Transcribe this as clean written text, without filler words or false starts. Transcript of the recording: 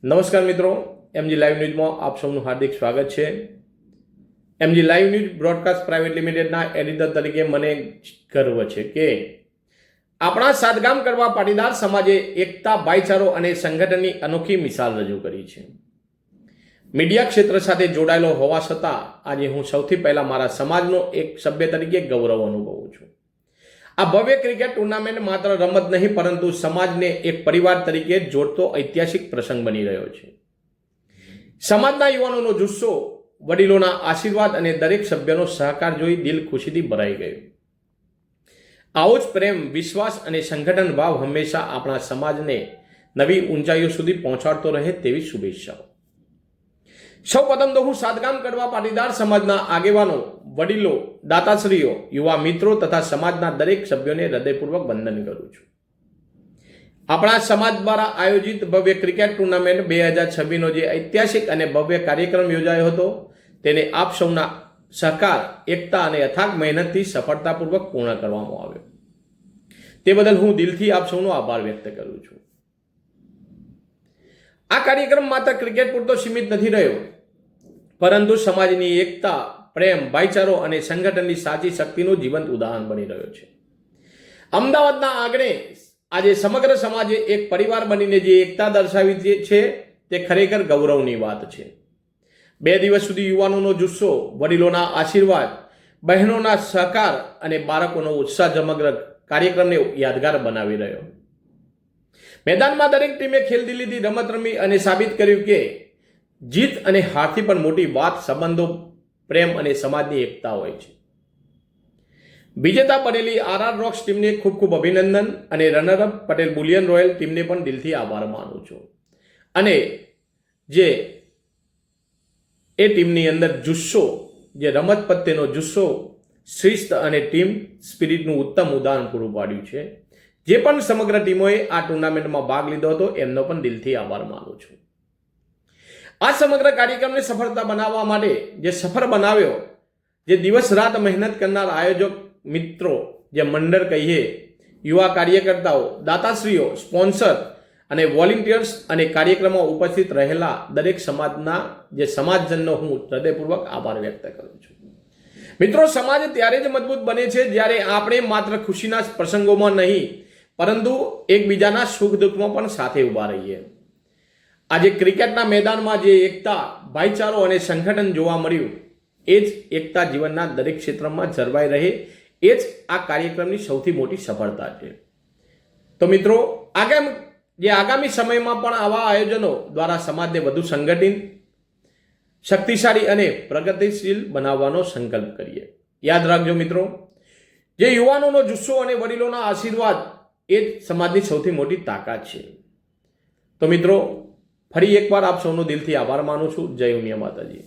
નમસ્કાર મિત્રો, MG live ન્યૂઝમાં આપ સૌનું હાર્દિક સ્વાગત છે. MG live news broadcast private લિમિટેડના એડિટર તરીકે મને ગર્વ છે કે આપણા સાતગામ કડવા પાટીદાર સમાજે એકતા, ભાઈચારો અને સંગઠનની અનોખી મિસાલ રજૂ કરી છે. મીડિયા ક્ષેત્ર સાથે જોડાયેલો હોવા છતાં આજે હું સૌથી પહેલા મારા સમાજનો એક સભ્ય તરીકે ગૌરવ અનુભવું છું. આ ભવ્ય ક્રિકેટ ટુર્નામેન્ટ માત્ર રમત નહીં પરંતુ સમાજને એક પરિવાર તરીકે જોડતો ઐતિહાસિક પ્રસંગ બની રહ્યો છે. સમાજના યુવાનોનો જુસ્સો, વડીલોના આશીર્વાદ અને દરેક સભ્યનો સહકાર જોઈ દિલ ખુશીથી ભરાઈ ગયું. આવો જ પ્રેમ, વિશ્વાસ અને સંગઠન ભાવ હંમેશા આપણા સમાજને નવી ઊંચાઈઓ સુધી પહોંચાડતો રહે તેવી શુભેચ્છાઓ. સૌ પ્રથમ તો હું સાતગામ કડવા પાટીદાર સમાજના આગેવાનો, વડીલો, દાતાશ્રીઓ, યુવા મિત્રો તથા સમાજના દરેક સભ્યોને હૃદયપૂર્વક વંદન કરું છું. આપણા સમાજ દ્વારા આયોજિત ભવ્ય ક્રિકેટ ટુર્નામેન્ટ 2026નો જે ઐતિહાસિક અને ભવ્ય કાર્યક્રમ યોજાયો હતો તેને આપ સૌના સહકાર, એકતા અને અથાગ મહેનતથી સફળતાપૂર્વક પૂર્ણ કરવામાં આવ્યો. તે બદલ હું દિલથી આપ સૌનો આભાર વ્યક્ત કરું છું. આ કાર્યક્રમ માત્ર ક્રિકેટ પૂરતો સીમિત નથી રહ્યો, પરંતુ સમાજની એકતા, પ્રેમ, ભાઈચારો અને સંગઠનની સાચી શક્તિનું જીવંત ઉદાહરણ બની રહ્યો છે. અમદાવાદના આંગણે આજે સમગ્ર સમાજે એક પરિવાર બનીને જે એકતા દર્શાવી છે તે ખરેખર ગૌરવની વાત છે. 2 દિવસ સુધી યુવાનોનો જુસ્સો, વડીલોના આશીર્વાદ, બહેનોના સહકાર અને બાળકોનો ઉત્સાહ સમગ્ર કાર્યક્રમને યાદગાર બનાવી રહ્યો. મેદાનમાં દરેક ટીમે ખેલદિલીથી રમત રમી અને સાબિત કર્યું કે જીત અને હારથી પણ મોટી વાત સંબંધો, પ્રેમ અને સમાજની એકતા હોય છે. વિજેતા બનેલી આરઆર રોક્સ ટીમને ખૂબ ખૂબ અભિનંદન અને રનરઅપ પટેલ બુલિયન રોયલ ટીમને પણ દિલથી આભાર માનું છું. અને જે એ ટીમની અંદર જુસ્સો, જે રમત પ્રત્યેનો જુસ્સો, શિસ્ત અને ટીમ સ્પિરિટનું ઉત્તમ ઉદાહરણ પૂરું પાડ્યું છે. જે પણ સમગ્ર ટીમોએ આ ટુર્નામેન્ટમાં ભાગ લીધો હતો એમનો પણ દિલથી આભાર માનું છું. આ સમગ્ર કાર્યક્રમને સફળતા બનાવવા માટે જે સફળ બનાવ્યો, જે દિવસ રાત મહેનત કરનાર આયોજક મિત્રો, જે મંડળ કહીએ, યુવા કાર્યકર્તાઓ, દાતાશ્રીઓ, સ્પોન્સર અને વોલેન્ટિયર્સ અને કાર્યક્રમમાં ઉપસ્થિત રહેલા દરેક સમાજના જે સમાજજનનો હું હૃદયપૂર્વક આભાર વ્યક્ત કરું છું. મિત્રો, સમાજ ત્યારે જ મજબૂત બને છે જ્યારે આપણે માત્ર ખુશીના પ્રસંગોમાં નહીં પરંતુ એકબીજાના સુખ દુઃખમાં પણ સાથે ઊભા રહીએ. આજે ક્રિકેટના મેદાનમાં જે એકતા, ભાઈચારો અને સંગઠન જોવા મળ્યું એ જ એકતા જીવનના દરેક ક્ષેત્રમાં જળવાઈ રહે એ જ આ કાર્યક્રમની સૌથી મોટી સફળતા છે. તો મિત્રો, આગામી સમયમાં પણ આવા આયોજનો દ્વારા સમાજને વધુ સંગઠિત, શક્તિશાળી અને પ્રગતિશીલ બનાવવાનો સંકલ્પ કરીએ. યાદ રાખજો મિત્રો, જે યુવાનોનો જુસ્સો અને વડીલોના આશીર્વાદ એ જ સમાજની સૌથી મોટી તાકાત છે. તો મિત્રો, ફરી એકવાર આપ સૌનો દિલથી આભાર માનું છું. જય ઉમિયા માતાજી.